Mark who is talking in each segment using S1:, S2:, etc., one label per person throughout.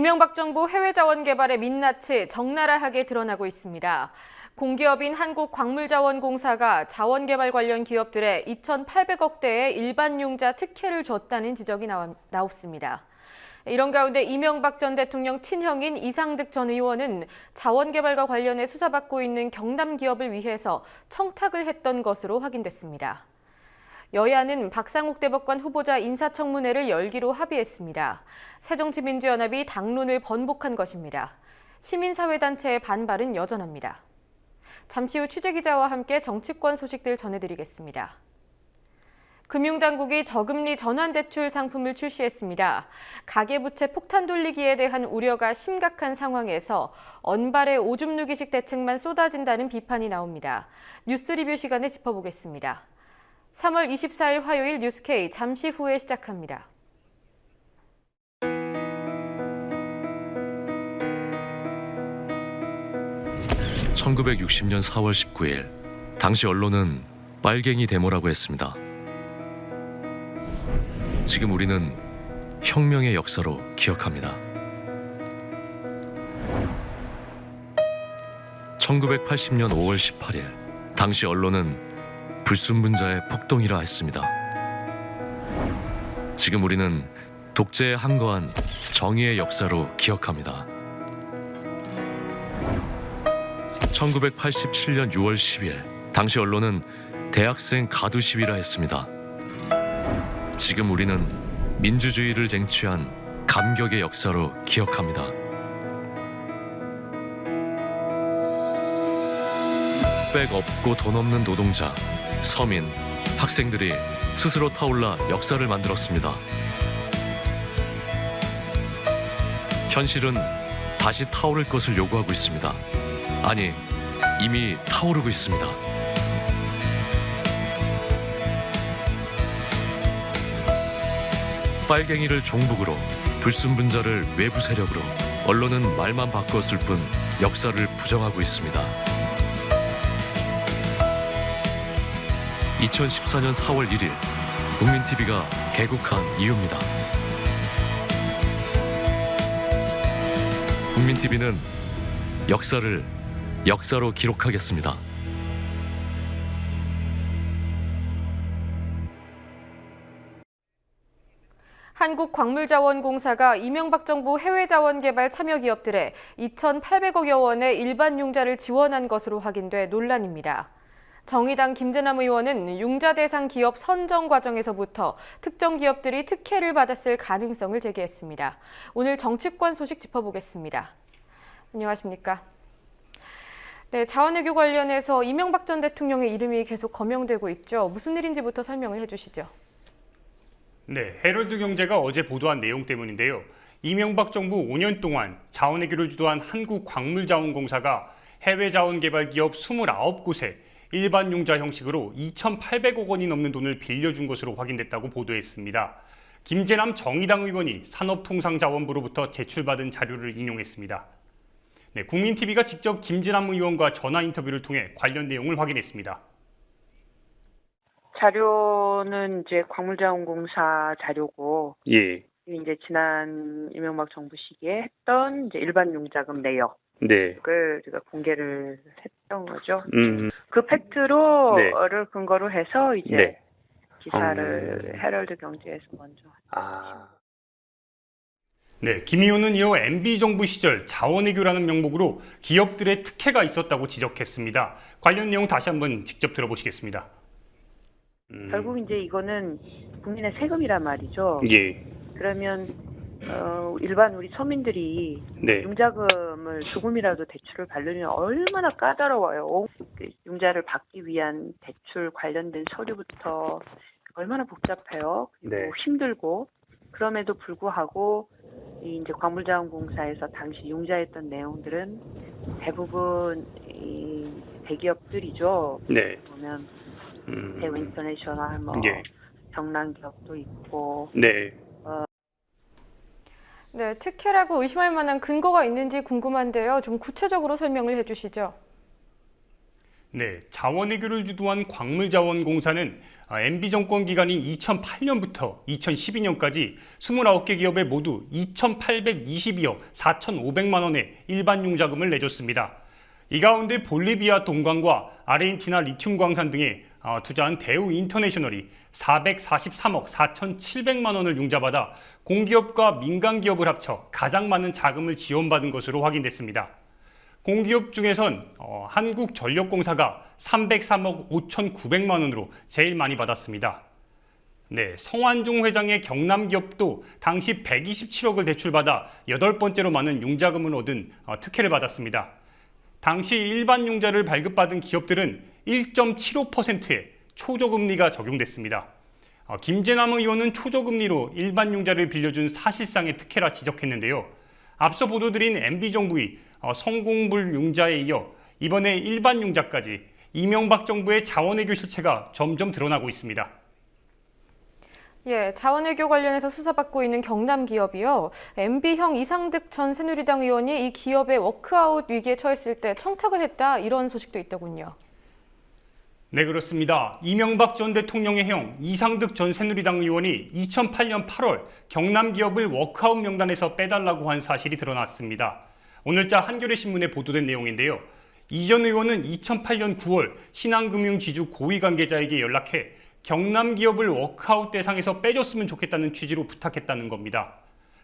S1: 이명박 정부 해외 자원 개발의 민낯이 적나라하게 드러나고 있습니다. 공기업인 한국광물자원공사가 자원개발 관련 기업들에 2,800억 대의 일반융자 특혜를 줬다는 지적이 나왔습니다. 이런 가운데 이명박 전 대통령 친형인 이상득 전 의원은 자원개발과 관련해 수사받고 있는 경남 기업을 위해서 청탁을 했던 것으로 확인됐습니다. 여야는 박상욱 대법관 후보자 인사청문회를 열기로 합의했습니다. 새정치민주연합이 당론을 번복한 것입니다. 시민사회단체의 반발은 여전합니다. 잠시 후 취재기자와 함께 정치권 소식들 전해드리겠습니다. 금융당국이 저금리 전환대출 상품을 출시했습니다. 가계부채 폭탄 돌리기에 대한 우려가 심각한 상황에서 언발의 오줌 누기식 대책만 쏟아진다는 비판이 나옵니다. 뉴스 리뷰 시간에 짚어보겠습니다. 3월 24일 화요일 뉴스K 잠시 후에 시작합니다.
S2: (1960년 4월 19일) 당시 언론은 빨갱이 데모라고 했습니다. 지금 우리는 혁명의 역사로 기억합니다. 1980년 5월 18일 당시 언론은 불순분자의 폭동이라 했습니다. 지금 우리는 독재에 항거한 정의의 역사로 기억합니다. 1987년 6월 10일 당시 언론은 대학생 가두 시위라 했습니다. 지금 우리는 민주주의를 쟁취한 감격의 역사로 기억합니다. 백 없고 돈 없는 노동자, 서민, 학생들이 스스로 타올라 역사를 만들었습니다. 현실은 다시 타오를 것을 요구하고 있습니다. 아니, 이미 타오르고 있습니다. 빨갱이를 종북으로, 불순분자를 외부 세력으로, 언론은 말만 바꿨을 뿐 역사를 부정하고 있습니다. 2014년 4월 1일 국민TV가 개국한 이유입니다. 국민TV는 역사를 역사로 기록하겠습니다.
S1: 한국광물자원공사가 이명박 정부 해외자원개발 참여기업들에 2,800억여 원의 일반융자를 지원한 것으로 확인돼 논란입니다. 정의당 김재남 의원은 융자 대상 기업 선정 과정에서부터 특정 기업들이 특혜를 받았을 가능성을 제기했습니다. 오늘 정치권 소식 짚어보겠습니다. 안녕하십니까? 네, 자원외교 관련해서 이명박 전 대통령의 이름이 계속 거명되고 있죠. 무슨 일인지부터 설명을 해주시죠.
S3: 네, 헤럴드 경제가 어제 보도한 내용 때문인데요. 이명박 정부 5년 동안 자원외교를 주도한 한국광물자원공사가 해외 자원개발 기업 29곳에 일반 융자 형식으로 2,800억 원이 넘는 돈을 빌려준 것으로 확인됐다고 보도했습니다. 김재남 정의당 의원이 산업통상자원부로부터 제출받은 자료를 인용했습니다. 네, 국민TV가 직접 김재남 의원과 전화 인터뷰를 통해 관련 내용을 확인했습니다.
S4: 자료는 이제 광물자원공사 자료고,
S3: 예.
S4: 이제 지난 이명박 정부 시기에 했던 이제 일반 융자금 내역을
S3: 네.
S4: 제가 공개를 했던 거죠. 그 팩트로
S3: 네.
S4: 를 근거로 해서 이제
S3: 네.
S4: 기사를 헤럴드 경제에서 먼저.
S3: 네, 김 의원은 이어 MB 정부 시절 자원외교라는 명목으로 기업들의 특혜가 있었다고 지적했습니다. 관련 내용 다시 한번 직접 들어보시겠습니다.
S4: 결국 이제 이거는 국민의 세금이란 말이죠.
S3: 예.
S4: 그러면 일반 우리 서민들이
S3: 네.
S4: 융자금을 조금이라도 대출을 받으려면 얼마나 까다로워요. 융자를 받기 위한 대출 관련된 서류부터 얼마나 복잡해요. 그리고
S3: 네.
S4: 힘들고. 그럼에도 불구하고 이제 광물자원공사에서 당시 융자했던 내용들은 대부분 이 대기업들이죠.
S3: 네.
S4: 보면 대우 인터내셔널,
S3: 예.
S4: 경남 기업도 있고.
S3: 네.
S1: 네, 특혜라고 의심할 만한 근거가 있는지 궁금한데요. 좀 구체적으로 설명을 해주시죠.
S3: 네, 자원외교를 주도한 광물자원공사는 MB 정권 기간인 2008년부터 2012년까지 29개 기업에 모두 2,822억 4,500만 원의 일반 융자금을 내줬습니다. 이 가운데 볼리비아 동광과 아르헨티나 리튬 광산 등에 투자한 대우 인터내셔널이 443억 4,700만 원을 융자받아 공기업과 민간기업을 합쳐 가장 많은 자금을 지원받은 것으로 확인됐습니다. 공기업 중에선 한국전력공사가 303억 5,900만 원으로 제일 많이 받았습니다. 네, 성완종 회장의 경남기업도 당시 127억을 대출받아 8번째로 많은 융자금을 얻은 특혜를 받았습니다. 당시 일반 융자를 발급받은 기업들은 1.75%의 초저금리가 적용됐습니다. 김재남 의원은 초저금리로 일반 융자를 빌려준 사실상의 특혜라 지적했는데요. 앞서 보도드린 MB정부의 성공불 융자에 이어 이번에 일반 융자까지 이명박 정부의 자원외교 실체가 점점 드러나고 있습니다.
S1: 예, 자원외교 관련해서 수사받고 있는 경남 기업이요. MB형 이상득 전 새누리당 의원이 이 기업의 워크아웃 위기에 처했을 때 청탁을 했다, 이런 소식도 있더군요.
S3: 네, 그렇습니다. 이명박 전 대통령의 형 이상득 전 새누리당 의원이 2008년 8월 경남 기업을 워크아웃 명단에서 빼달라고 한 사실이 드러났습니다. 오늘자 한겨레 신문에 보도된 내용인데요. 이 전 의원은 2008년 9월 신한금융지주 고위 관계자에게 연락해 경남 기업을 워크아웃 대상에서 빼줬으면 좋겠다는 취지로 부탁했다는 겁니다.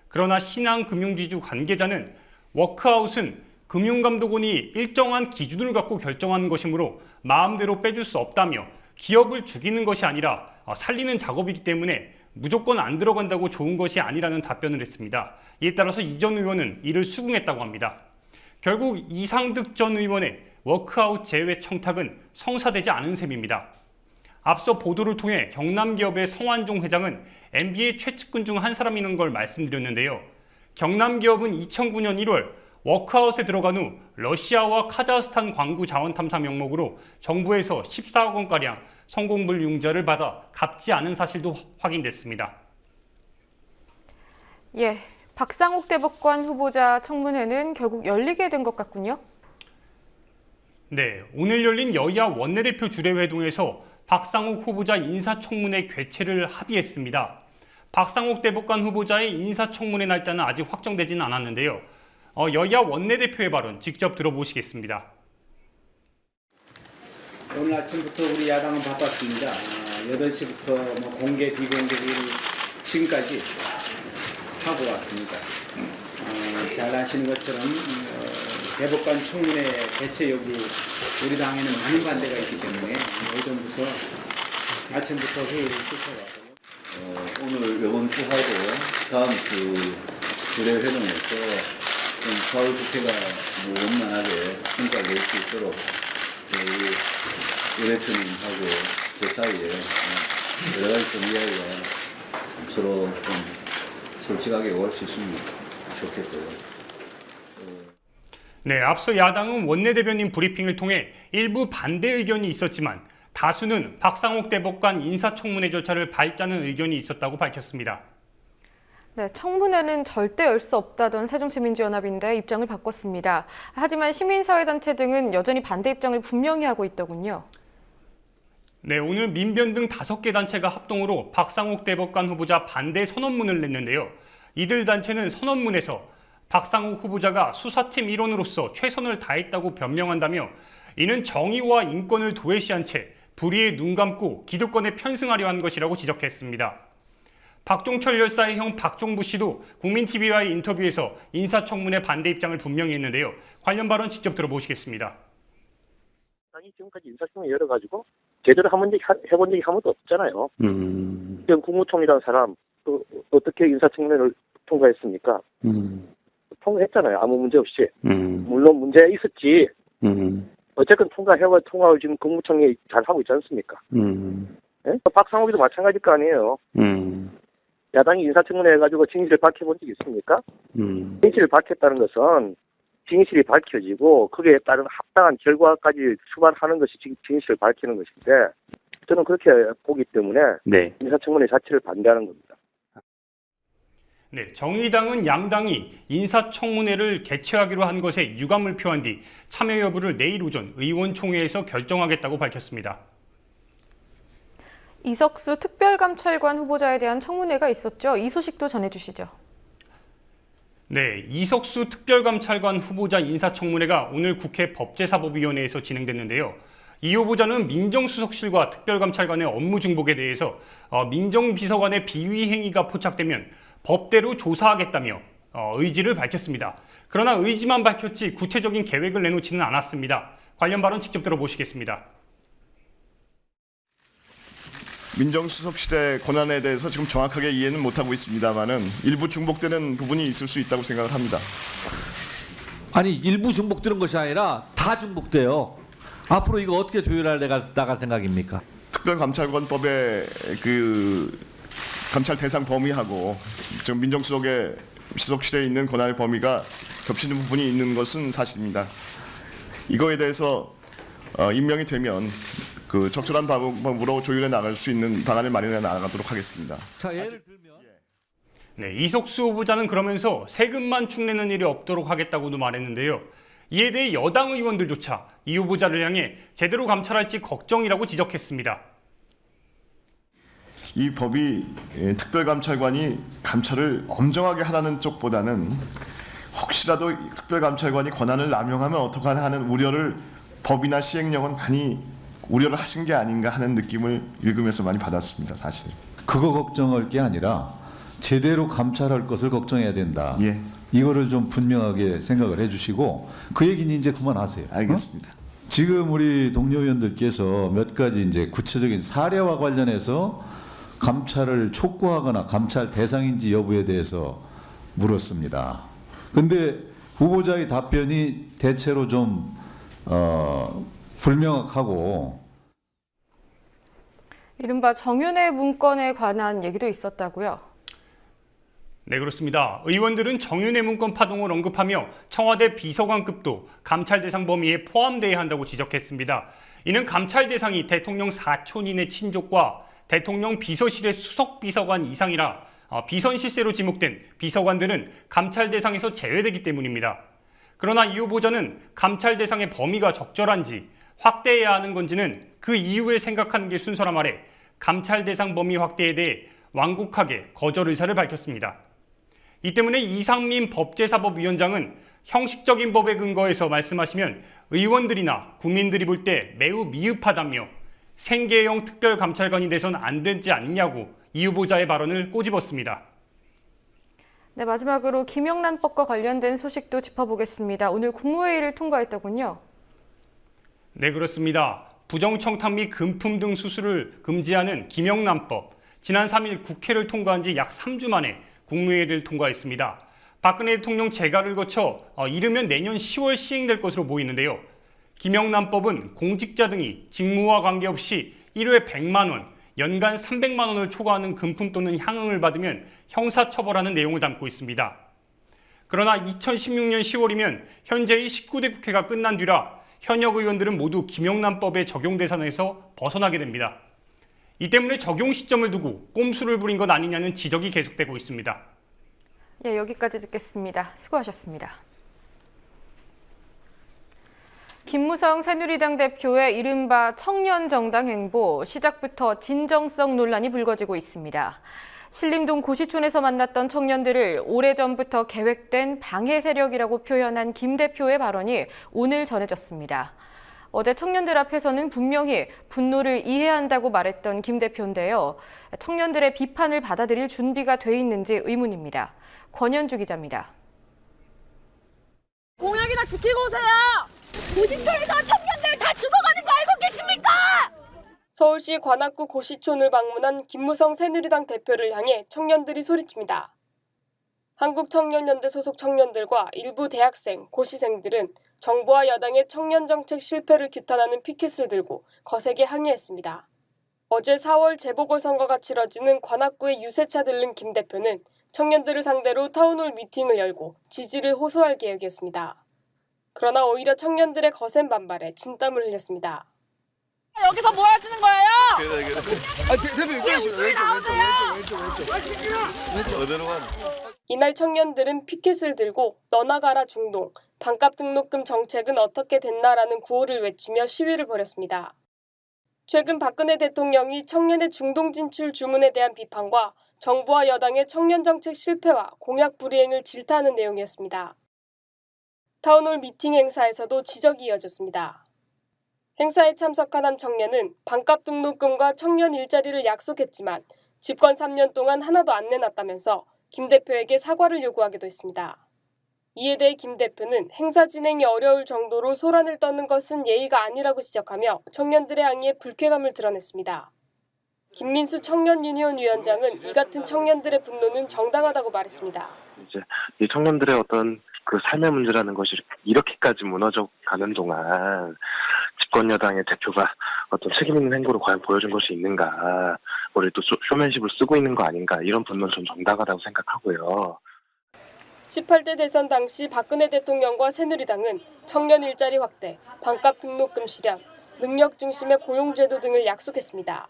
S3: 그러나 신한금융지주 관계자는 워크아웃은 금융감독원이 일정한 기준을 갖고 결정하는 것이므로 마음대로 빼줄 수 없다며 기업을 죽이는 것이 아니라 살리는 작업이기 때문에 무조건 안 들어간다고 좋은 것이 아니라는 답변을 했습니다. 이에 따라서 이 전 의원은 이를 수긍했다고 합니다. 결국 이상득 전 의원의 워크아웃 제외 청탁은 성사되지 않은 셈입니다. 앞서 보도를 통해 경남기업의 성완종 회장은 MB의 최측근 중 한 사람이라는 걸 말씀드렸는데요. 경남기업은 2009년 1월 워크아웃에 들어간 후 러시아와 카자흐스탄 광구 자원 탐사 명목으로 정부에서 14억 원가량 성공불 융자를 받아 갚지 않은 사실도 확인됐습니다.
S1: 예, 박상욱 대법관 후보자 청문회는 결국 열리게 된 것 같군요.
S3: 네, 오늘 열린 여야 원내대표 주례회동에서 박상욱 후보자 인사청문회 개최를 합의했습니다. 박상욱 대법관 후보자의 인사청문회 날짜는 아직 확정되지는 않았는데요. 여야 원내대표의 발언 직접 들어보시겠습니다.
S5: 오늘 아침부터 우리 야당은 바빴습니다. 8시부터 공개, 비공개를 지금까지 하고 왔습니다. 잘 아시는 것처럼 대법관 청문회 개최 여부 우리 당에는 많은 반대가 있기 때문에 오전부터 아침부터 회의를 시켜왔고요.
S6: 오늘 이번 주 하고 다음 주 주례회동에서 좀 서울국회가 원만하게 성과를 낼 수 있도록 우리 대표님하고 제 사이에 여러 가지 좀 이야기가 서로 좀 솔직하게 오갈 수 있으면 좋겠고요.
S3: 네, 앞서 야당은 원내대변인 브리핑을 통해 일부 반대 의견이 있었지만 다수는 박상욱 대법관 인사청문회 절차를 밟자는 의견이 있었다고 밝혔습니다.
S1: 네, 청문회는 절대 열 수 없다던 새정치민주연합인데 입장을 바꿨습니다. 하지만 시민사회단체 등은 여전히 반대 입장을 분명히 하고 있더군요.
S3: 네, 오늘 민변 등 5개 단체가 합동으로 박상욱 대법관 후보자 반대 선언문을 냈는데요. 이들 단체는 선언문에서 박상욱 후보자가 수사팀 일원으로서 최선을 다했다고 변명한다며 이는 정의와 인권을 도외시한 채 불의에 눈 감고 기득권에 편승하려 한 것이라고 지적했습니다. 박종철 열사의 형 박종부 씨도 국민TV와의 인터뷰에서 인사청문회 반대 입장을 분명히 했는데요. 관련 발언 직접 들어보시겠습니다.
S7: 당이 지금까지 인사청문회 열어가지고 제대로 해본 적이 한 번도 없잖아요. 지금 국무총리라는 사람 어떻게 인사청문회를 통과했습니까? 통과했잖아요. 아무 문제 없이. 물론 문제가 있었지. 어쨌든 통과하고 지금 국무총리 잘 하고 있지 않습니까? 네? 박상욱이도 마찬가지일 거 아니에요. 야당이 인사청문회 해가지고 진실을 밝혀본 적이 있습니까? 진실을 밝혔다는 것은 진실이 밝혀지고 거기에 따른 합당한 결과까지 수반하는 것이 진실을 밝히는 것인데 저는 그렇게 보기 때문에 네. 인사청문회 자체를 반대하는 겁니다.
S3: 네, 정의당은 양당이 인사청문회를 개최하기로 한 것에 유감을 표한 뒤 참여 여부를 내일 오전 의원총회에서 결정하겠다고 밝혔습니다.
S1: 이석수 특별감찰관 후보자에 대한 청문회가 있었죠. 이 소식도 전해주시죠.
S3: 네, 이석수 특별감찰관 후보자 인사청문회가 오늘 국회 법제사법위원회에서 진행됐는데요. 이 후보자는 민정수석실과 특별감찰관의 업무 중복에 대해서 민정비서관의 비위 행위가 포착되면 법대로 조사하겠다며 의지를 밝혔습니다. 그러나 의지만 밝혔지 구체적인 계획을 내놓지는 않았습니다. 관련 발언 직접 들어보시겠습니다.
S8: 민정수석실의 권한에 대해서 지금 정확하게 이해는 못하고 있습니다만은 일부 중복되는 부분이 있을 수 있다고 생각을 합니다.
S9: 아니 일부 중복되는 것이 아니라 다 중복돼요. 앞으로 이거 어떻게 조율할 나갈 생각입니까?
S8: 특별감찰관법의 그 감찰 대상 범위하고 지금 민정수석의 수석실에 있는 권한의 범위가 겹치는 부분이 있는 것은 사실입니다. 이거에 대해서 임명이 되면 그 적절한 방법으로 조율해 나갈 수 있는 방안을 마련해 나가도록 하겠습니다.
S9: 자, 예를 들면
S3: 네, 이석수 후보자는 그러면서 세금만 축내는 일이 없도록 하겠다고도 말했는데요. 이에 대해 여당 의원들조차 이 후보자를 향해 제대로 감찰할지 걱정이라고 지적했습니다.
S8: 이 법이 특별감찰관이 감찰을 엄정하게 하라는 쪽보다는 혹시라도 특별감찰관이 권한을 남용하면 어떡하나 하는 우려를 법이나 시행령은 많이 우려를 하신 게 아닌가 하는 느낌을 읽으면서 많이 받았습니다. 사실.
S10: 그거 걱정할 게 아니라 제대로 감찰할 것을 걱정해야 된다.
S8: 예.
S10: 이거를 좀 분명하게 생각을 해주시고 그 얘기는 이제 그만하세요.
S8: 알겠습니다.
S10: 지금 우리 동료 의원들께서 몇 가지 이제 구체적인 사례와 관련해서 감찰을 촉구하거나 감찰 대상인지 여부에 대해서 물었습니다. 근데 후보자의 답변이 대체로 좀 불명확하고
S1: 이른바 정윤회 문건에 관한 얘기도 있었다고요.
S3: 네, 그렇습니다. 의원들은 정윤회 문건 파동을 언급하며 청와대 비서관급도 감찰 대상 범위에 포함돼야 한다고 지적했습니다. 이는 감찰 대상이 대통령 사촌인의 친족과 대통령 비서실의 수석 비서관 이상이라 비선 실세로 지목된 비서관들은 감찰 대상에서 제외되기 때문입니다. 그러나 이 후보자는 감찰 대상의 범위가 적절한지 확대해야 하는 건지는 그 이후에 생각하는 게 순서라 말해 감찰 대상 범위 확대에 대해 완곡하게 거절 의사를 밝혔습니다. 이 때문에 이상민 법제사법위원장은 형식적인 법에 근거해서 말씀하시면 의원들이나 국민들이 볼 때 매우 미흡하다며 생계형 특별감찰관이 돼선 안 되지 않냐고 이 후보자의 발언을 꼬집었습니다.
S1: 네, 마지막으로 김영란법과 관련된 소식도 짚어보겠습니다. 오늘 국무회의를 통과했더군요.
S3: 네, 그렇습니다. 부정청탁 및 금품 등 수수를 금지하는 김영란법. 지난 3일 국회를 통과한 지 약 3주 만에 국무회의를 통과했습니다. 박근혜 대통령 재가를 거쳐 이르면 내년 10월 시행될 것으로 보이는데요. 김영란법은 공직자 등이 직무와 관계없이 1회 100만 원, 연간 300만 원을 초과하는 금품 또는 향응을 받으면 형사처벌하는 내용을 담고 있습니다. 그러나 2016년 10월이면 현재의 19대 국회가 끝난 뒤라 현역 의원들은 모두 김영란법의 적용 대상에서 벗어나게 됩니다. 이 때문에 적용 시점을 두고 꼼수를 부린 것 아니냐는 지적이 계속되고 있습니다.
S1: 예, 여기까지 듣겠습니다. 수고하셨습니다. 김무성 새누리당 대표의 이른바 청년정당 행보, 시작부터 진정성 논란이 불거지고 있습니다. 신림동 고시촌에서 만났던 청년들을 오래전부터 계획된 방해 세력이라고 표현한 김 대표의 발언이 오늘 전해졌습니다. 어제 청년들 앞에서는 분명히 분노를 이해한다고 말했던 김 대표인데요. 청년들의 비판을 받아들일 준비가 돼 있는지 의문입니다. 권현주 기자입니다.
S11: 공약이나 지키고 오세요. 고시촌에서 청년들 다 죽어가는 거 알고 계십니까? 서울시 관악구 고시촌을 방문한 김무성 새누리당 대표를 향해 청년들이 소리칩니다. 한국청년연대 소속 청년들과 일부 대학생, 고시생들은 정부와 여당의 청년정책 실패를 규탄하는 피켓을 들고 거세게 항의했습니다. 어제 4월 재보궐선거가 치러지는 관악구에 유세차 들른 김 대표는 청년들을 상대로 타운홀 미팅을 열고 지지를 호소할 계획이었습니다. 그러나 오히려 청년들의 거센 반발에 진땀을 흘렸습니다. 여기서 뭐 하시는 거예요?
S6: 그래. 대표 왼쪽 어디로 가는
S11: 이날 청년들은 피켓을 들고 너나 가라 중동, 반값 등록금 정책은 어떻게 됐나라는 구호를 외치며 시위를 벌였습니다. 최근 박근혜 대통령이 청년의 중동 진출 주문에 대한 비판과 정부와 여당의 청년 정책 실패와 공약 불이행을 질타하는 내용이었습니다. 타운홀 미팅 행사에서도 지적이 이어졌습니다. 행사에 참석한 한 청년은 반값 등록금과 청년 일자리를 약속했지만 집권 3년 동안 하나도 안 내놨다면서 김 대표에게 사과를 요구하기도 했습니다. 이에 대해 김 대표는 행사 진행이 어려울 정도로 소란을 떠는 것은 예의가 아니라고 지적하며 청년들의 항의에 불쾌감을 드러냈습니다. 김민수 청년유니온 위원장은 이 같은 청년들의 분노는 정당하다고 말했습니다.
S7: 이제 이 청년들의 어떤 그 삶의 문제라는 것이 이렇게까지 무너져 가는 동안 집권 여당의 대표가 어떤 책임 있는 행보를 과연 보여준 것이 있는가, 우리 또 쇼맨십을 쓰고 있는 거 아닌가, 이런 분노는 전 정당하다고 생각하고요.
S11: 18대 대선 당시 박근혜 대통령과 새누리당은 청년 일자리 확대, 반값 등록금 실현, 능력 중심의 고용제도 등을 약속했습니다.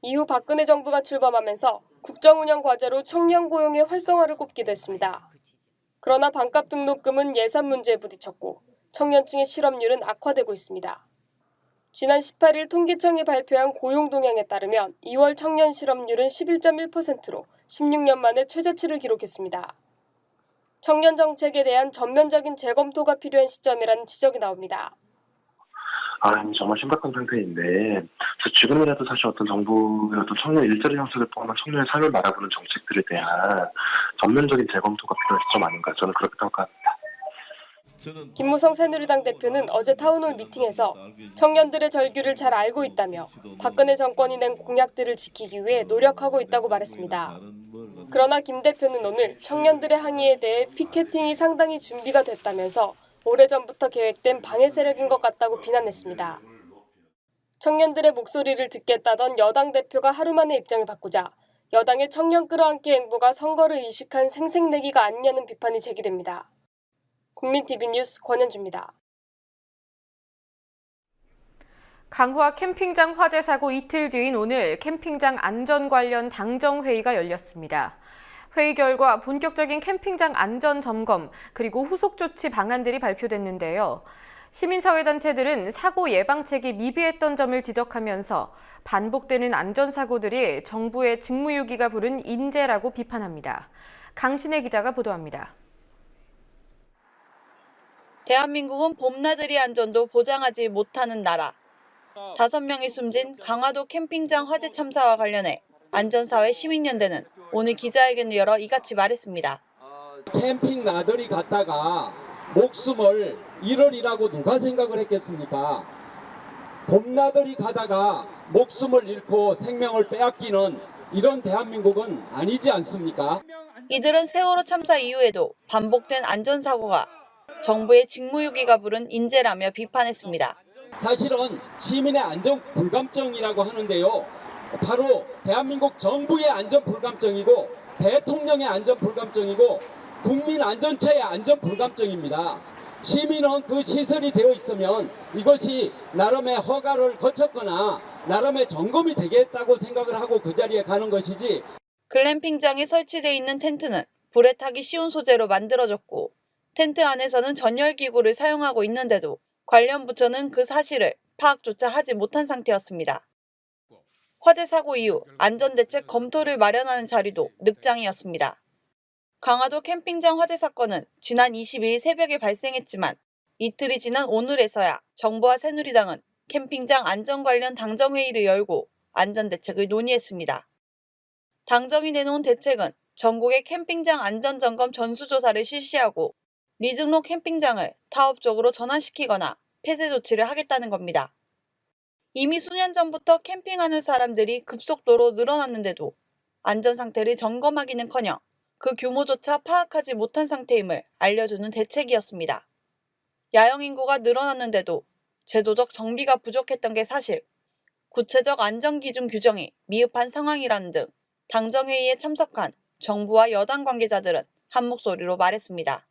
S11: 이후 박근혜 정부가 출범하면서 국정운영 과제로 청년 고용의 활성화를 꼽기도 했습니다. 그러나 반값 등록금은 예산 문제에 부딪혔고 청년층의 실업률은 악화되고 있습니다. 지난 18일 통계청이 발표한 고용 동향에 따르면 2월 청년 실업률은 11.1%로 16년 만에 최저치를 기록했습니다. 청년 정책에 대한 전면적인 재검토가 필요한 시점이라는 지적이 나옵니다.
S7: 정말 심각한 상태인데, 지금이라도 사실 어떤 정부의 어떤 청년 일자리 형성을 포함한 청년의 삶을 바라보는 정책들에 대한 전면적인 재검토가 필요한 시점 아닌가, 저는 그렇게 생각합니다.
S11: 김무성 새누리당 대표는 어제 타운홀 미팅에서 청년들의 절규를 잘 알고 있다며 박근혜 정권이 낸 공약들을 지키기 위해 노력하고 있다고 말했습니다. 그러나 김 대표는 오늘 청년들의 항의에 대해 피켓팅이 상당히 준비가 됐다면서 오래전부터 계획된 방해 세력인 것 같다고 비난했습니다. 청년들의 목소리를 듣겠다던 여당 대표가 하루 만에 입장을 바꾸자 여당의 청년 끌어안기 행보가 선거를 이식한 생색내기가 아니냐는 비판이 제기됩니다. 국민TV 뉴스 권현주입니다.
S1: 강화 캠핑장 화재 사고 이틀 뒤인 오늘 캠핑장 안전 관련 당정회의가 열렸습니다. 회의 결과 본격적인 캠핑장 안전 점검 그리고 후속 조치 방안들이 발표됐는데요. 시민사회단체들은 사고 예방책이 미비했던 점을 지적하면서 반복되는 안전사고들이 정부의 직무유기가 부른 인재라고 비판합니다. 강신혜 기자가 보도합니다.
S12: 대한민국은 봄나들이 안전도 보장하지 못하는 나라. 5명이 숨진 강화도 캠핑장 화재 참사와 관련해 안전사회 시민연대는 오늘 기자회견을 열어 이같이 말했습니다.
S13: 캠핑 나들이 갔다가 목숨을 잃으리라고 누가 생각을 했겠습니까? 봄나들이 가다가 목숨을 잃고 생명을 빼앗기는 이런 대한민국은 아니지 않습니까?
S12: 이들은 세월호 참사 이후에도 반복된 안전사고가 정부의 직무유기가 부른 인재라며 비판했습니다.
S13: 사실은 시민의 안전 불감증이라고 하는데요. 바로 대한민국 정부의 안전 불감증이고 대통령의 안전 불감증이고 국민 안전처의 안전 불감증입니다. 시민은 그 시설이 되어 있으면 이것이 나름의 허가를 거쳤거나 나름의 점검이 되겠다고 생각을 하고 그 자리에 가는 것이지.
S12: 글램핑장에 설치되어 있는 텐트는 불에 타기 쉬운 소재로 만들어졌고 텐트 안에서는 전열기구를 사용하고 있는데도 관련 부처는 그 사실을 파악조차 하지 못한 상태였습니다. 화재 사고 이후 안전대책 검토를 마련하는 자리도 늑장이었습니다. 강화도 캠핑장 화재 사건은 지난 22일 새벽에 발생했지만 이틀이 지난 오늘에서야 정부와 새누리당은 캠핑장 안전 관련 당정회의를 열고 안전대책을 논의했습니다. 당정이 내놓은 대책은 전국의 캠핑장 안전점검 전수조사를 실시하고 미등록 캠핑장을 타업적으로 전환시키거나 폐쇄 조치를 하겠다는 겁니다. 이미 수년 전부터 캠핑하는 사람들이 급속도로 늘어났는데도 안전 상태를 점검하기는커녕 그 규모조차 파악하지 못한 상태임을 알려주는 대책이었습니다. 야영 인구가 늘어났는데도 제도적 정비가 부족했던 게 사실, 구체적 안전기준 규정이 미흡한 상황이라는 등 당정회의에 참석한 정부와 여당 관계자들은 한 목소리로 말했습니다.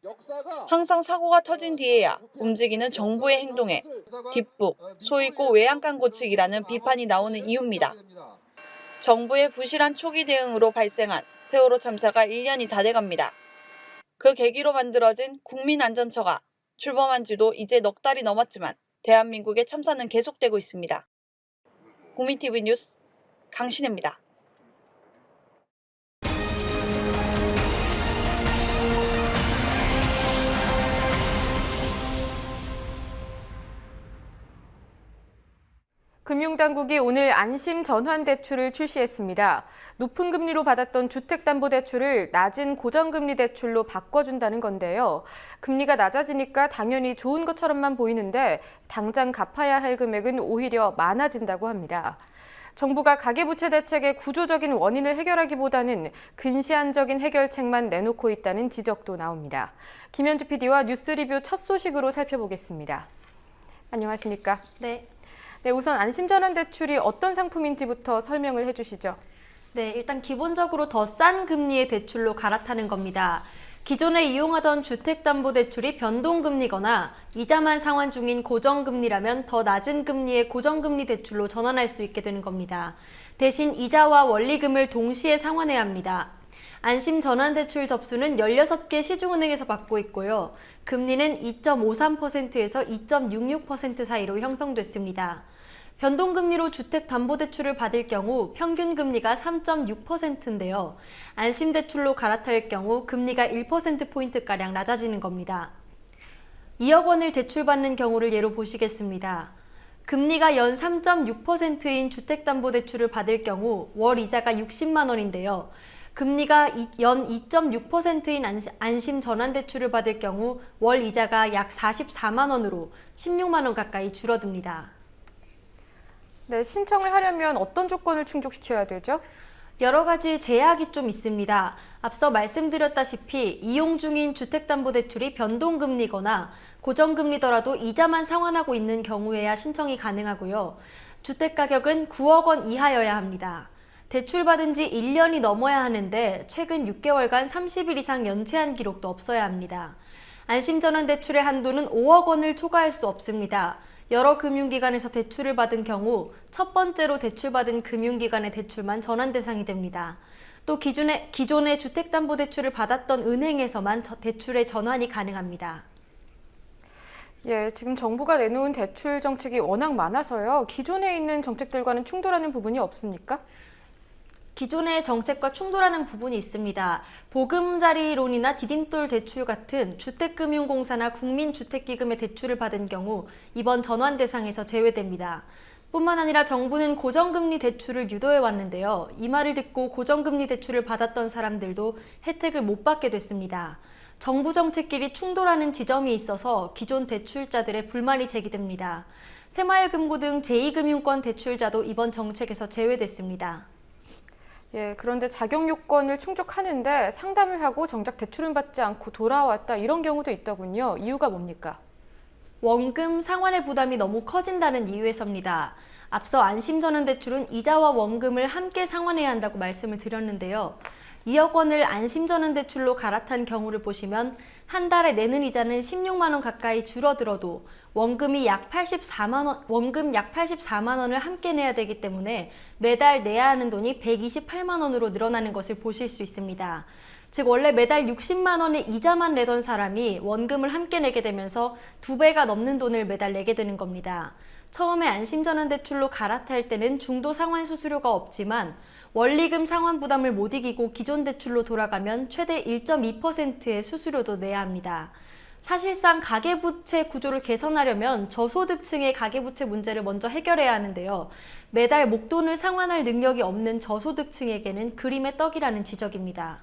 S12: 항상 사고가 터진 뒤에야 움직이는 정부의 행동에 뒷북, 소위 고 외양간 고치기라는 비판이 나오는 이유입니다. 정부의 부실한 초기 대응으로 발생한 세월호 참사가 1년이 다 돼갑니다. 그 계기로 만들어진 국민안전처가 출범한 지도 이제 넉 달이 넘었지만 대한민국의 참사는 계속되고 있습니다. 국민TV 뉴스 강신혜입니다.
S1: 금융당국이 오늘 안심 전환대출을 출시했습니다. 높은 금리로 받았던 주택담보대출을 낮은 고정금리 대출로 바꿔준다는 건데요. 금리가 낮아지니까 당연히 좋은 것처럼만 보이는데 당장 갚아야 할 금액은 오히려 많아진다고 합니다. 정부가 가계부채 대책의 구조적인 원인을 해결하기보다는 근시안적인 해결책만 내놓고 있다는 지적도 나옵니다. 김현주 PD와 뉴스리뷰 첫 소식으로 살펴보겠습니다. 안녕하십니까?
S14: 네.
S1: 네, 우선 안심전환대출이 어떤 상품인지부터 설명을 해주시죠.
S14: 네, 일단 기본적으로 더 싼 금리의 대출로 갈아타는 겁니다. 기존에 이용하던 주택담보대출이 변동금리거나 이자만 상환 중인 고정금리라면 더 낮은 금리의 고정금리 대출로 전환할 수 있게 되는 겁니다. 대신 이자와 원리금을 동시에 상환해야 합니다. 안심전환대출 접수는 16개 시중은행에서 받고 있고요. 금리는 2.53%에서 2.66% 사이로 형성됐습니다. 변동금리로 주택담보대출을 받을 경우 평균 금리가 3.6%인데요. 안심대출로 갈아탈 경우 금리가 1%포인트가량 낮아지는 겁니다. 2억 원을 대출받는 경우를 예로 보시겠습니다. 금리가 연 3.6%인 주택담보대출을 받을 경우 월 이자가 60만 원인데요. 금리가 연 2.6%인 안심전환대출을 받을 경우 월 이자가 약 44만 원으로 16만 원 가까이 줄어듭니다.
S1: 네, 신청을 하려면 어떤 조건을 충족시켜야 되죠?
S14: 여러 가지 제약이 좀 있습니다. 앞서 말씀드렸다시피 이용 중인 주택담보대출이 변동금리거나 고정금리더라도 이자만 상환하고 있는 경우에야 신청이 가능하고요. 주택가격은 9억 원 이하여야 합니다. 대출받은 지 1년이 넘어야 하는데 최근 6개월간 30일 이상 연체한 기록도 없어야 합니다. 안심전환대출의 한도는 5억 원을 초과할 수 없습니다. 여러 금융기관에서 대출을 받은 경우 첫 번째로 대출받은 금융기관의 대출만 전환 대상이 됩니다. 또 기존에 주택담보대출을 받았던 은행에서만 대출의 전환이 가능합니다.
S1: 예, 지금 정부가 내놓은 대출 정책이 워낙 많아서요. 기존에 있는 정책들과는 충돌하는 부분이 없습니까?
S14: 기존의 정책과 충돌하는 부분이 있습니다. 보금자리론이나 디딤돌 대출 같은 주택금융공사나 국민주택기금의 대출을 받은 경우 이번 전환 대상에서 제외됩니다. 뿐만 아니라 정부는 고정금리 대출을 유도해 왔는데요. 이 말을 듣고 고정금리 대출을 받았던 사람들도 혜택을 못 받게 됐습니다. 정부 정책끼리 충돌하는 지점이 있어서 기존 대출자들의 불만이 제기됩니다. 새마을금고 등 제2금융권 대출자도 이번 정책에서 제외됐습니다.
S1: 예, 그런데 자격 요건을 충족하는데 상담을 하고 정작 대출은 받지 않고 돌아왔다 이런 경우도 있더군요. 이유가 뭡니까?
S14: 원금 상환의 부담이 너무 커진다는 이유에서입니다. 앞서 안심전환대출은 이자와 원금을 함께 상환해야 한다고 말씀을 드렸는데요. 2억 원을 안심전환대출로 갈아탄 경우를 보시면 한 달에 내는 이자는 16만 원 가까이 줄어들어도 원금 약 84만 원을 함께 내야 되기 때문에 매달 내야 하는 돈이 128만 원으로 늘어나는 것을 보실 수 있습니다. 즉 원래 매달 60만 원의 이자만 내던 사람이 원금을 함께 내게 되면서 2배가 넘는 돈을 매달 내게 되는 겁니다. 처음에 안심전환대출로 갈아탈 때는 중도 상환 수수료가 없지만 원리금 상환 부담을 못 이기고 기존 대출로 돌아가면 최대 1.2%의 수수료도 내야 합니다. 사실상 가계부채 구조를 개선하려면 저소득층의 가계부채 문제를 먼저 해결해야 하는데요. 매달 목돈을 상환할 능력이 없는 저소득층에게는 그림의 떡이라는 지적입니다.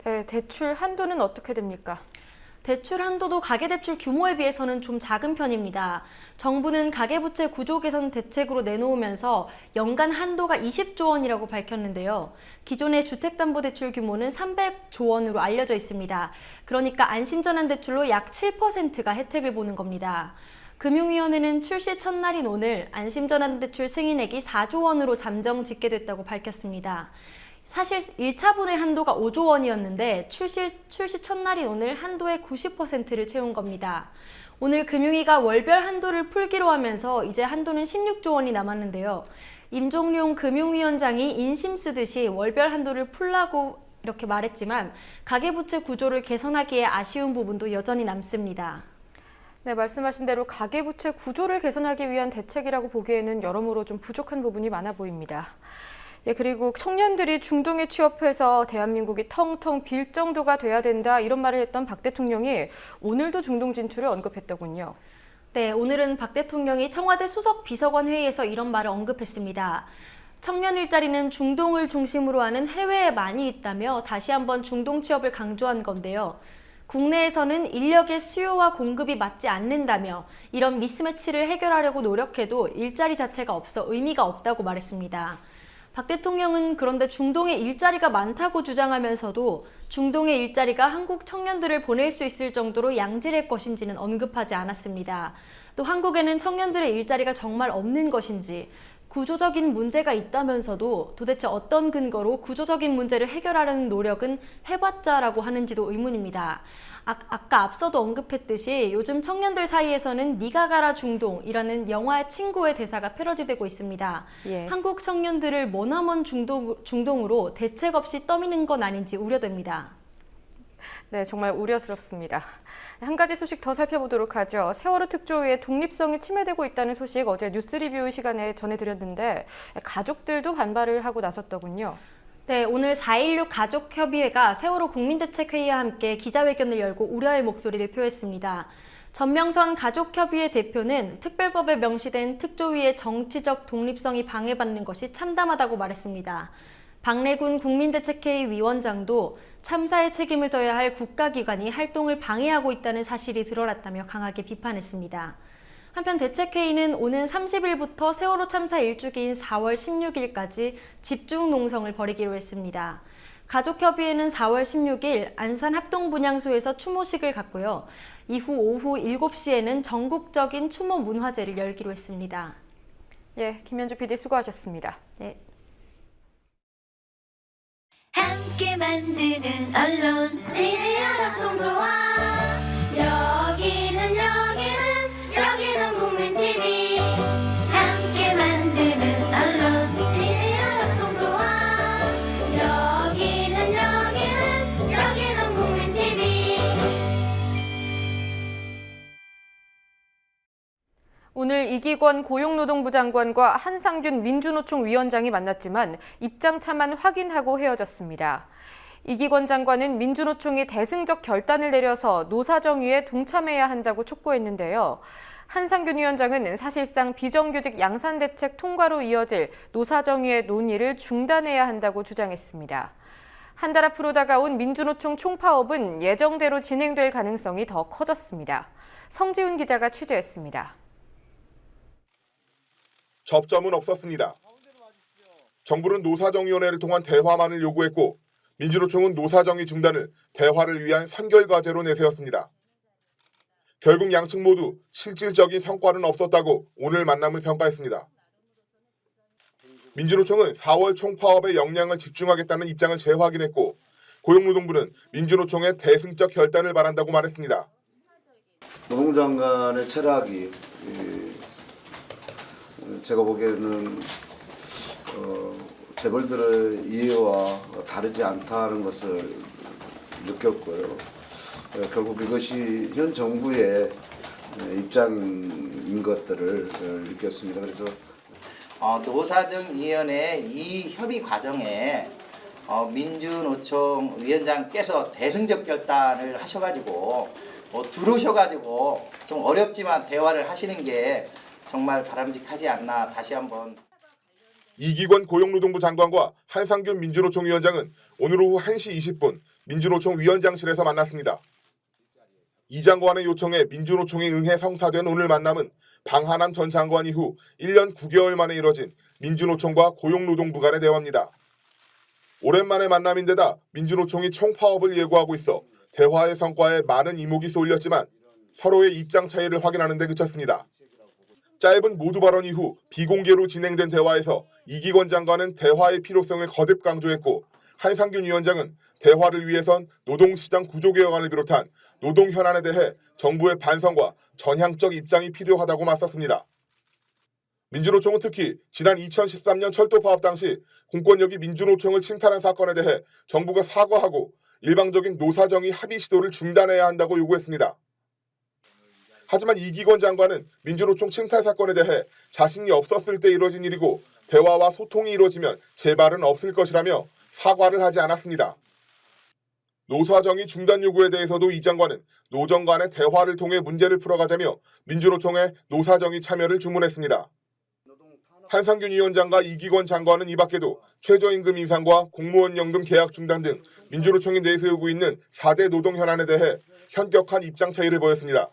S1: 네, 대출 한도는 어떻게 됩니까?
S14: 대출 한도도 가계대출 규모에 비해서는 좀 작은 편입니다. 정부는 가계부채 구조 개선 대책으로 내놓으면서 연간 한도가 20조 원이라고 밝혔는데요. 기존의 주택담보대출 규모는 300조 원으로 알려져 있습니다. 그러니까 안심전환대출로 약 7%가 혜택을 보는 겁니다. 금융위원회는 출시 첫날인 오늘 안심전환대출 승인액이 4조 원으로 잠정 집계됐다고 밝혔습니다. 사실 1차분의 한도가 5조 원이었는데 출시 첫날인 오늘 한도의 90%를 채운 겁니다. 오늘 금융위가 월별 한도를 풀기로 하면서 이제 한도는 16조 원이 남았는데요. 임종룡 금융위원장이 인심 쓰듯이 월별 한도를 풀라고 이렇게 말했지만 가계부채 구조를 개선하기에 아쉬운 부분도 여전히 남습니다.
S1: 네, 말씀하신 대로 가계부채 구조를 개선하기 위한 대책이라고 보기에는 여러모로 좀 부족한 부분이 많아 보입니다. 예, 그리고 청년들이 중동에 취업해서 대한민국이 텅텅 빌 정도가 돼야 된다 이런 말을 했던 박 대통령이 오늘도 중동 진출을 언급했더군요.
S14: 네, 오늘은 박 대통령이 청와대 수석 비서관 회의에서 이런 말을 언급했습니다. 청년 일자리는 중동을 중심으로 하는 해외에 많이 있다며 다시 한번 중동 취업을 강조한 건데요. 국내에서는 인력의 수요와 공급이 맞지 않는다며 이런 미스매치를 해결하려고 노력해도 일자리 자체가 없어 의미가 없다고 말했습니다. 박 대통령은 그런데 중동에 일자리가 많다고 주장하면서도 중동의 일자리가 한국 청년들을 보낼 수 있을 정도로 양질의 것인지는 언급하지 않았습니다. 또 한국에는 청년들의 일자리가 정말 없는 것인지, 구조적인 문제가 있다면서도 도대체 어떤 근거로 구조적인 문제를 해결하려는 노력은 해봤자라고 하는지도 의문입니다. 아까 앞서도 언급했듯이 요즘 청년들 사이에서는 니가 가라 중동이라는 영화 친구의 대사가 패러디되고 있습니다.
S1: 예.
S14: 한국 청년들을 머나먼 중동으로 대책 없이 떠미는 건 아닌지 우려됩니다.
S1: 네, 정말 우려스럽습니다. 한 가지 소식 더 살펴보도록 하죠. 세월호 특조위의 독립성이 침해되고 있다는 소식 어제 뉴스 리뷰 시간에 전해드렸는데 가족들도 반발을 하고 나섰더군요.
S14: 네, 오늘 4.16 가족협의회가 세월호 국민대책회의와 함께 기자회견을 열고 우려의 목소리를 표했습니다. 전명선 가족협의회 대표는 특별법에 명시된 특조위의 정치적 독립성이 방해받는 것이 참담하다고 말했습니다. 박래군 국민대책회의 위원장도 참사의 책임을 져야 할 국가기관이 활동을 방해하고 있다는 사실이 드러났다며 강하게 비판했습니다. 한편 대책회의는 오는 30일부터 세월호 참사 일주기인 4월 16일까지 집중 농성을 벌이기로 했습니다. 가족협의회는 4월 16일 안산 합동분향소에서 추모식을 갖고요. 이후 오후 7시에는 전국적인 추모 문화제를 열기로 했습니다.
S1: 예, 김현주 PD 수고하셨습니다.
S14: 네.
S15: 함께 만드는 언론 미디어 협동조합 여기는 국민TV 함께 만드는 언론 미디어 협동조합 여기는 국민TV.
S1: 오늘 이기권 고용노동부 장관과 한상균 민주노총 위원장이 만났지만 입장 차만 확인하고 헤어졌습니다. 이기권 장관은 민주노총이 대승적 결단을 내려서 노사정의에 동참해야 한다고 촉구했는데요. 한상균 위원장은 사실상 비정규직 양산대책 통과로 이어질 노사정의의 논의를 중단해야 한다고 주장했습니다. 한 달 앞으로 다가온 민주노총 총파업은 예정대로 진행될 가능성이 더 커졌습니다. 성지훈 기자가 취재했습니다.
S16: 접점은 없었습니다. 정부는 노사정의원회를 통한 대화만을 요구했고 민주노총은 노사정의 중단을 대화를 위한 선결과제로 내세웠습니다. 결국 양측 모두 실질적인 성과는 없었다고 오늘 만남을 평가했습니다. 민주노총은 4월 총파업에 역량을 집중하겠다는 입장을 재확인했고 고용노동부는 민주노총의 대승적 결단을 바란다고 말했습니다.
S17: 노동부 장관의 철학이 제가 보기에는 재벌들의 이해와 다르지 않다는 것을 느꼈고요. 결국 이것이 현 정부의 입장인 것들을 느꼈습니다. 그래서
S18: 노사정위원회 이 협의 과정에 민주노총 위원장께서 대승적 결단을 하셔가지고 들어오셔가지고 좀 어렵지만 대화를 하시는 게 정말 바람직하지 않나 다시 한번.
S16: 이기권 고용노동부 장관과 한상균 민주노총 위원장은 오늘 오후 1시 20분 민주노총 위원장실에서 만났습니다. 이 장관의 요청에 민주노총이 응해 성사된 오늘 만남은 방한남 전 장관 이후 1년 9개월 만에 이뤄진 민주노총과 고용노동부 간의 대화입니다. 오랜만의 만남인데다 민주노총이 총파업을 예고하고 있어 대화의 성과에 많은 이목이 쏠렸지만 서로의 입장 차이를 확인하는 데 그쳤습니다. 짧은 모두 발언 이후 비공개로 진행된 대화에서 이기권 장관은 대화의 필요성을 거듭 강조했고 한상균 위원장은 대화를 위해선 노동시장 구조 개혁안을 비롯한 노동 현안에 대해 정부의 반성과 전향적 입장이 필요하다고 맞섰습니다. 민주노총은 특히 지난 2013년 철도 파업 당시 공권력이 민주노총을 침탈한 사건에 대해 정부가 사과하고 일방적인 노사정의 합의 시도를 중단해야 한다고 요구했습니다. 하지만 이기권 장관은 민주노총 침탈 사건에 대해 자신이 없었을 때 이뤄진 일이고 대화와 소통이 이루어지면 재발은 없을 것이라며 사과를 하지 않았습니다. 노사정의 중단 요구에 대해서도 이 장관은 노정 간의 대화를 통해 문제를 풀어가자며 민주노총의 노사정의 참여를 주문했습니다. 한상균 위원장과 이기권 장관은 이 밖에도 최저임금 인상과 공무원 연금 계약 중단 등 민주노총이 내세우고 있는 4대 노동 현안에 대해 현격한 입장 차이를 보였습니다.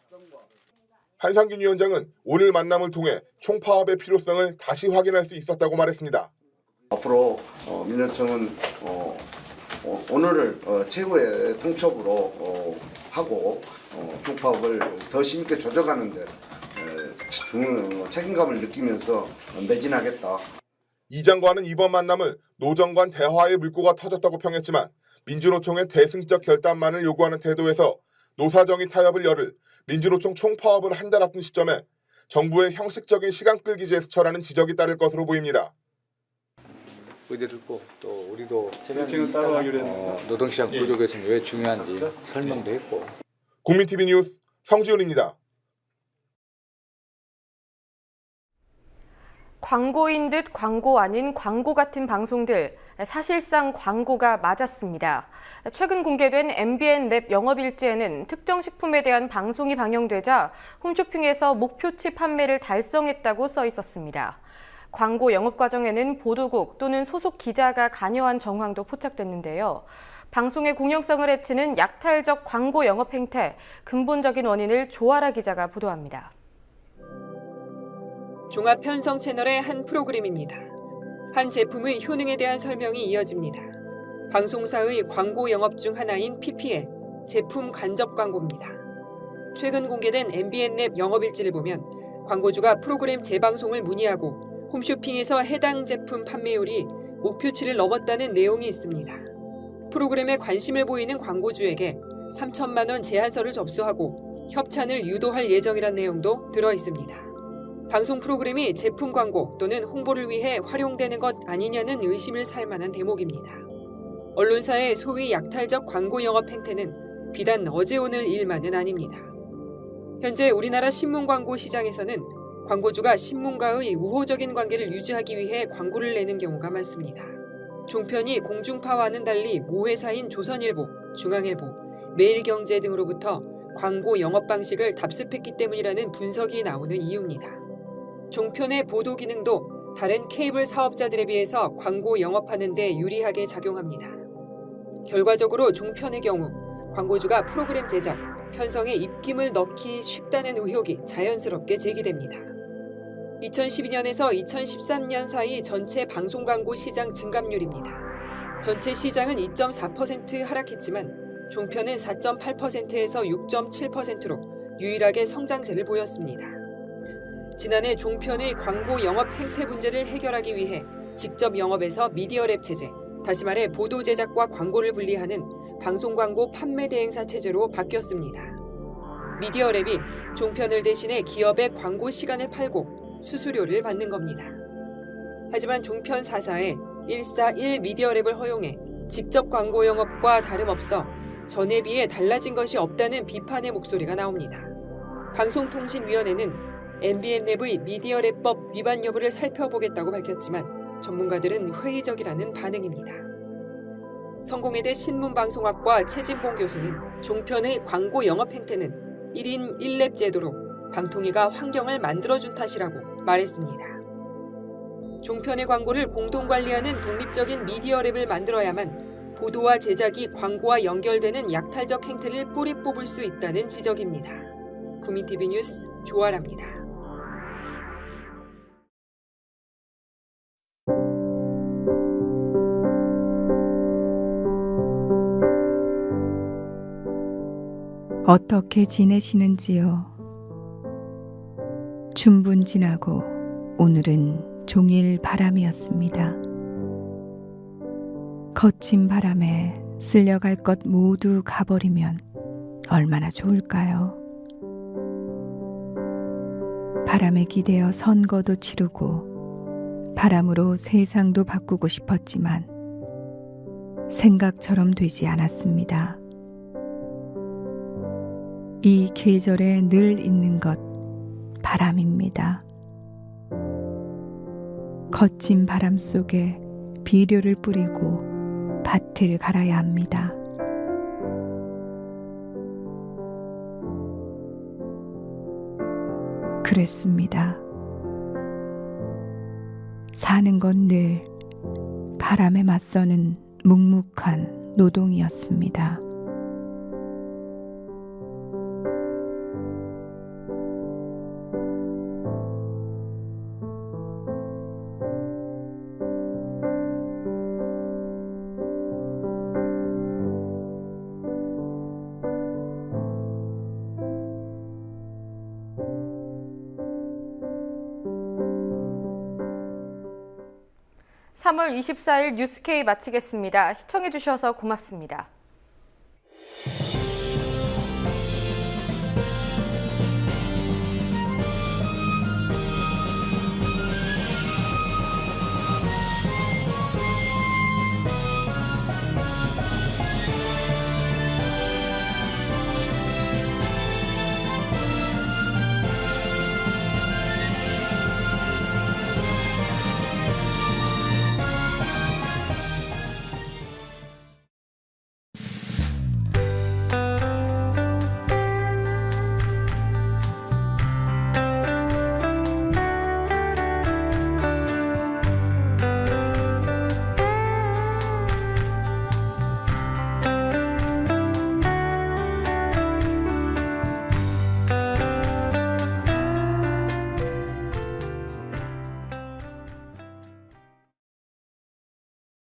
S16: 한상균 위원장은 오늘 만남을 통해 총파업의 필요성을 다시 확인할 수 있었다고 말했습니다.
S17: 앞으로 민주노총은 오늘을 최고의 통첩으로 하고 총파업을 더 힘있게 조져가는 데 책임감을 느끼면서 매진하겠다.
S16: 이 장관은 이번 만남을 노정 간 대화의 물꼬가 터졌다고 평했지만 민주노총의 대승적 결단만을 요구하는 태도에서 노사정의 타협을 열을 민주노총 총파업을 한 달 앞둔 시점에 정부의 형식적인 시간 끌기 제스처라는 지적이 따를 것으로 보입니다.
S19: 의제 듣고 또 우리도 노동시장 구조 개선이 왜 중요한지 설명도 했고.
S16: 국민TV 뉴스 성지훈입니다.
S1: 광고인 듯 광고 아닌 광고 같은 방송들, 사실상 광고가 맞았습니다. 최근 공개된 MBN 랩 영업일지에는 특정 식품에 대한 방송이 방영되자 홈쇼핑에서 목표치 판매를 달성했다고 써 있었습니다. 광고 영업 과정에는 보도국 또는 소속 기자가 관여한 정황도 포착됐는데요. 방송의 공영성을 해치는 약탈적 광고 영업 행태, 근본적인 원인을 조아라 기자가 보도합니다.
S20: 종합 편성 채널의 한 프로그램입니다. 한 제품의 효능에 대한 설명이 이어집니다. 방송사의 광고 영업 중 하나인 PPL, 제품 간접 광고입니다. 최근 공개된 MBN 랩 영업일지를 보면 광고주가 프로그램 재방송을 문의하고 홈쇼핑에서 해당 제품 판매율이 목표치를 넘었다는 내용이 있습니다. 프로그램에 관심을 보이는 광고주에게 3천만 원 제안서를 접수하고 협찬을 유도할 예정이란 내용도 들어 있습니다. 방송 프로그램이 제품 광고 또는 홍보를 위해 활용되는 것 아니냐는 의심을 살 만한 대목입니다. 언론사의 소위 약탈적 광고 영업 행태는 비단 어제 오늘 일만은 아닙니다. 현재 우리나라 신문 광고 시장에서는 광고주가 신문과의 우호적인 관계를 유지하기 위해 광고를 내는 경우가 많습니다. 종편이 공중파와는 달리 모회사인 조선일보, 중앙일보, 매일경제 등으로부터 광고 영업 방식을 답습했기 때문이라는 분석이 나오는 이유입니다. 종편의 보도 기능도 다른 케이블 사업자들에 비해서 광고 영업하는 데 유리하게 작용합니다. 결과적으로 종편의 경우 광고주가 프로그램 제작, 편성에 입김을 넣기 쉽다는 의혹이 자연스럽게 제기됩니다. 2012년에서 2013년 사이 전체 방송 광고 시장 증감률입니다. 전체 시장은 2.4% 하락했지만 종편은 4.8%에서 6.7%로 유일하게 성장세를 보였습니다. 지난해 종편의 광고 영업 행태 문제를 해결하기 위해 직접 영업에서 미디어랩 체제, 다시 말해 보도 제작과 광고를 분리하는 방송 광고 판매 대행사 체제로 바뀌었습니다. 미디어랩이 종편을 대신해 기업의 광고 시간을 팔고 수수료를 받는 겁니다. 하지만 종편 4사의 141 미디어랩을 허용해 직접 광고 영업과 다름없어 전에 비해 달라진 것이 없다는 비판의 목소리가 나옵니다. 방송통신위원회는 MBN 랩의 미디어랩법 위반 여부를 살펴보겠다고 밝혔지만 전문가들은 회의적이라는 반응입니다. 성공회대 신문방송학과 최진봉 교수는 종편의 광고 영업 행태는 1인 1랩 제도로 방통위가 환경을 만들어준 탓이라고 말했습니다. 종편의 광고를 공동관리하는 독립적인 미디어랩을 만들어야만 보도와 제작이 광고와 연결되는 약탈적 행태를 뿌리 뽑을 수 있다는 지적입니다. 국민TV 뉴스 조아라입니다.
S21: 어떻게 지내시는지요? 춘분 지나고 오늘은 종일 바람이었습니다. 거친 바람에 쓸려갈 것 모두 가버리면 얼마나 좋을까요? 바람에 기대어 선거도 치르고 바람으로 세상도 바꾸고 싶었지만 생각처럼 되지 않았습니다. 이 계절에 늘 있는 것, 바람입니다. 거친 바람 속에 비료를 뿌리고 밭을 갈아야 합니다. 그랬습니다. 사는 건 늘 바람에 맞서는 묵묵한 노동이었습니다.
S1: (3월 24일) 뉴스K 마치겠습니다. 시청해주셔서 고맙습니다.